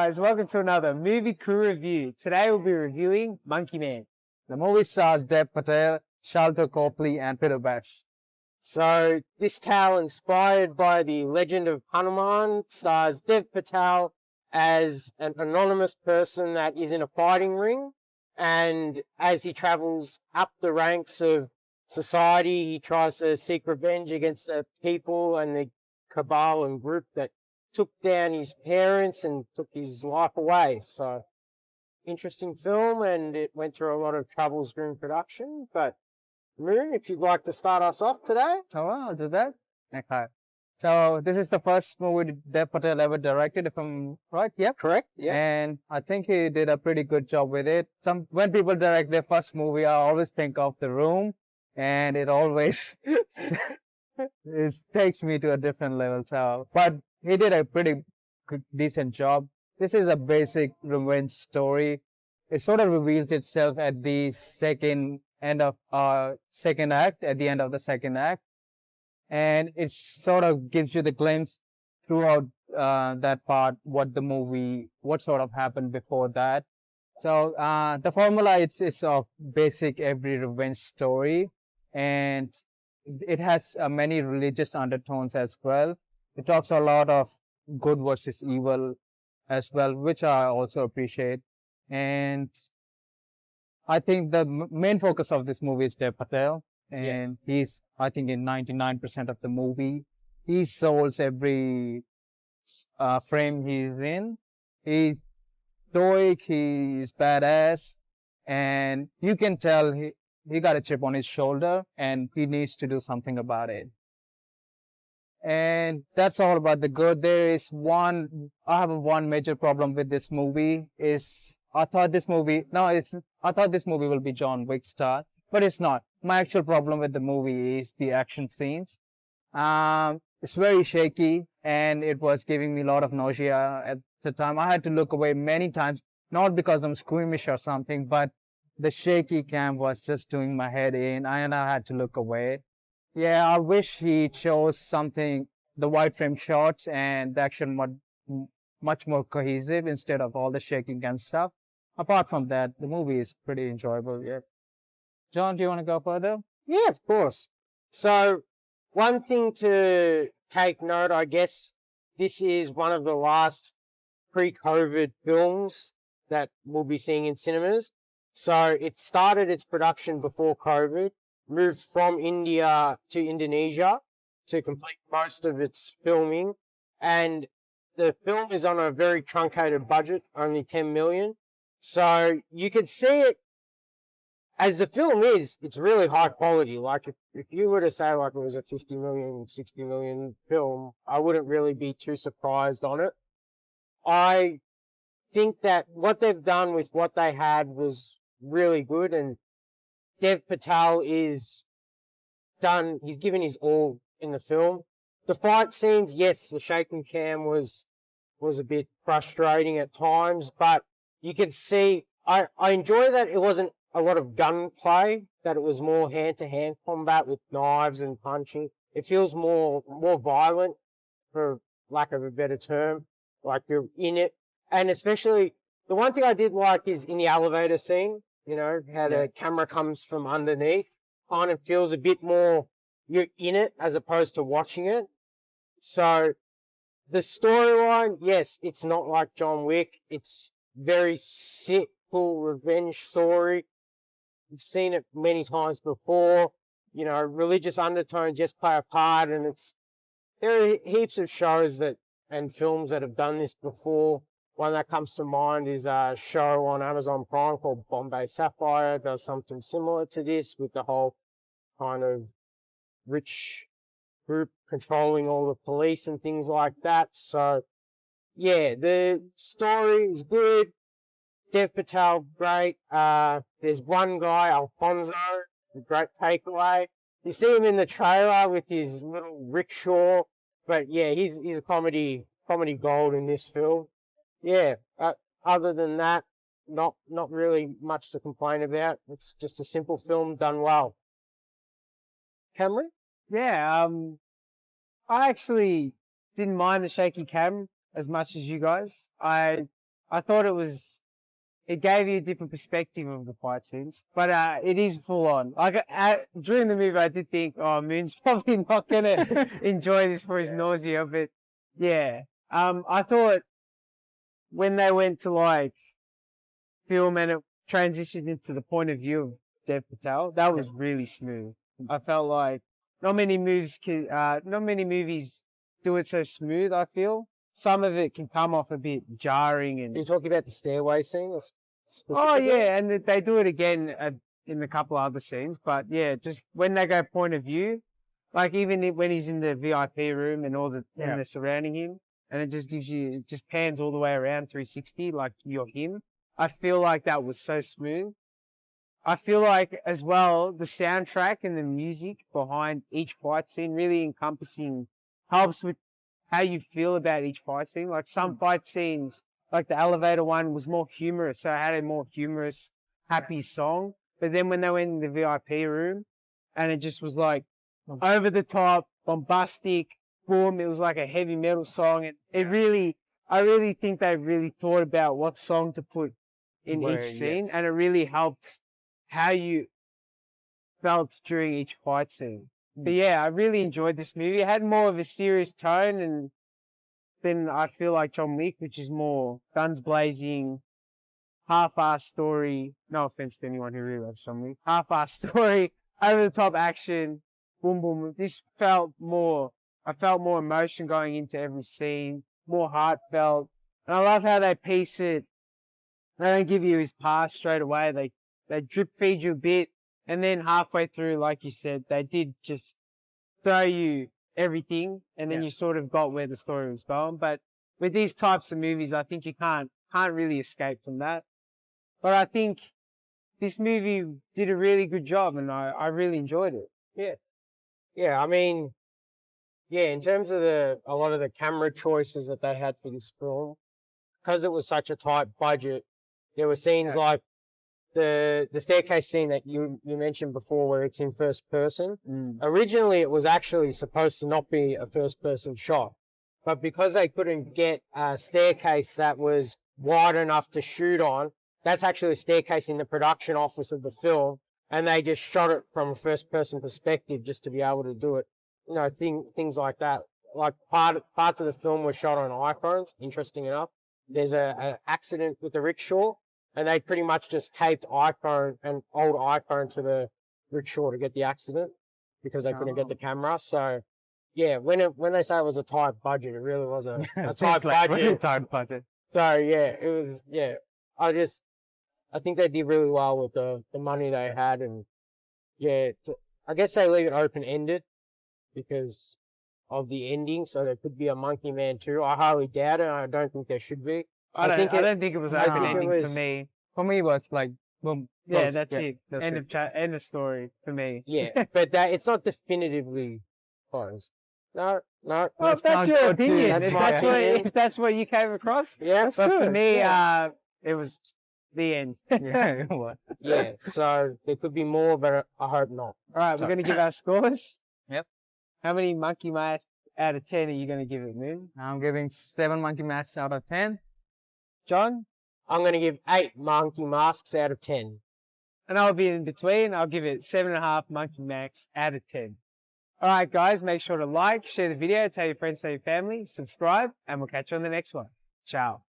guys, welcome to another movie crew review. Today we'll be reviewing Monkey Man. The movie stars Dev Patel, Shalto Copley, and Pitobash. So this tale, inspired by the legend of Hanuman, stars Dev Patel as an anonymous person that is in a fighting ring, and as he travels up the ranks of society, he tries to seek revenge against the people and the cabal and group that took down his parents and took his life away. So, interesting film, and it went through a lot of troubles during production. But, Moon, if you'd like to start us off today. Oh, I'll do that. Okay. So, this is the first movie Dev Patel ever directed, if I'm right. Yep. Correct? Yeah. And I think he did a pretty good job with it. When people direct their first movie, I always think of The Room, and it always it takes me to a different level. So, but he did a pretty decent job. This is a basic revenge story. It sort of reveals itself at the end of second act, at the end of the second act. And it sort of gives you the glimpse throughout that part, what sort of happened before that. So the formula is of basic every revenge story, and it has many religious undertones as well. It talks a lot of good versus evil as well, which I also appreciate. And I think the main focus of this movie is Dev Patel, and he's, I think, in 99% of the movie. He souls every frame he's in. He's stoic, he's badass, and you can tell he got a chip on his shoulder and he needs to do something about it. And that's all about the good. I have one major problem with this movie I thought this movie will be John Wick style, but it's not. My actual problem with the movie is the action scenes. It's very shaky, and it was giving me a lot of nausea at the time. I had to look away many times, not because I'm squeamish or something, but the shaky cam was just doing my head in, and I had to look away. Yeah, I wish he chose the wide frame shots and the action much more cohesive instead of all the shaking and stuff. Apart from that, the movie is pretty enjoyable. Yeah. John, do you want to go further? Yeah, of course. So, one thing to take note, I guess, this is one of the last pre-COVID films that we'll be seeing in cinemas. So, it started its production before COVID, moved from India to Indonesia to complete most of its filming, and the film is on a very truncated budget, only 10 million. So you could see it as the film is, it's really high quality. Like if you were to say like it was a 50 million, 60 million film, I wouldn't really be too surprised on it. I think that what they've done with what they had was really good, and Dev Patel he's given his all in the film. The fight scenes, yes, the shaking cam was a bit frustrating at times, but you could see, I enjoy that it wasn't a lot of gunplay, that it was more hand-to-hand combat with knives and punching. It feels more violent, for lack of a better term, like you're in it. And especially, the one thing I did like is in the elevator scene, how the camera comes from underneath, kind of feels a bit more, you're in it as opposed to watching it. So, the storyline, yes, it's not like John Wick. It's very simple revenge story. You've seen it many times before. Religious undertones just play a part, and there are heaps of shows and films that have done this before. One that comes to mind is a show on Amazon Prime called Bombay Sapphire. It does something similar to this with the whole kind of rich group controlling all the police and things like that. So, yeah, the story is good. Dev Patel, great. There's one guy, Alfonso, a great takeaway. You see him in the trailer with his little rickshaw, but yeah, he's a comedy gold in this film. Yeah, other than that, not really much to complain about. It's just a simple film done well. Cameron? Yeah, I actually didn't mind the shaky cam as much as you guys. I I thought it gave you a different perspective of the fight scenes, but it is full on. Like during the movie, I did think, oh, Moon's probably not gonna enjoy this for his nausea, but yeah. I thought when they went to like film and it transitioned into the point of view of Dev Patel, that was really smooth. I felt like not many movies do it so smooth. I feel some of it can come off a bit jarring. And Are you talking about the stairway scene? oh Specifically? yeah, and they do it again in a couple of other scenes. But yeah, just when they go point of view, like even when he's in the VIP room and and they're surrounding him, and it just pans all the way around 360 like you're him. I feel like that was so smooth. I feel like as well the soundtrack and the music behind each fight scene really encompassing helps with how you feel about each fight scene. Like some fight scenes, like the elevator one was more humorous, so it had a more humorous, happy song. But then when they went in the VIP room and it just was like over the top, bombastic, boom, it was like a heavy metal song. And I really think they really thought about what song to put in each scene, and it really helped how you felt during each fight scene. But yeah, I really enjoyed this movie. It had more of a serious tone and than I feel like John Wick, which is more guns blazing, half-assed story. No offense to anyone who really loves John Wick. Half-assed story, over-the-top action, boom, boom. This felt more, I felt more emotion going into every scene, more heartfelt. And I love how they piece it. They don't give you his past straight away. They drip feed you a bit. And then halfway through, like you said, they did just throw you everything. And then you sort of got where the story was going. But with these types of movies, I think you can't really escape from that. But I think this movie did a really good job and I really enjoyed it. Yeah. Yeah, I mean, yeah, in terms of a lot of the camera choices that they had for this film, because it was such a tight budget, there were scenes like the staircase scene that you mentioned before where it's in first person. Originally, it was actually supposed to not be a first person shot, but because they couldn't get a staircase that was wide enough to shoot on, that's actually a staircase in the production office of the film, and they just shot it from a first person perspective just to be able to do it. You know, things like that. Like parts of the film were shot on iPhones, interesting enough. There's a accident with the rickshaw, and they pretty much just taped old iPhone to the rickshaw to get the accident because they couldn't get the camera. So yeah, when they say it was a tight budget, it really was a tight budget. Really tight budget. So yeah, it was, yeah. I think they did really well with the money they had, and yeah, I guess they leave it open ended because of the ending, so there could be a Monkey Man 2. I highly doubt it. I don't think there should be. I don't think it was open ending for me. For me, it was like, boom. Yeah, that's it. That's End of story for me. Yeah, but it's not definitively closed. No. Well, if that's your opinion, if that's what you came across. Yeah, that's but good. For me, it was the end. Yeah. Yeah, so there could be more, but I hope not. Alright, we're going to give our scores. Yep. How many monkey masks out of 10 are you going to give it, Moon? I'm giving 7 monkey masks out of 10. John? I'm going to give 8 monkey masks out of 10. And I'll be in between. I'll give it 7.5 monkey masks out of 10. Alright guys, make sure to like, share the video, tell your friends, tell your family, subscribe, and we'll catch you on the next one. Ciao.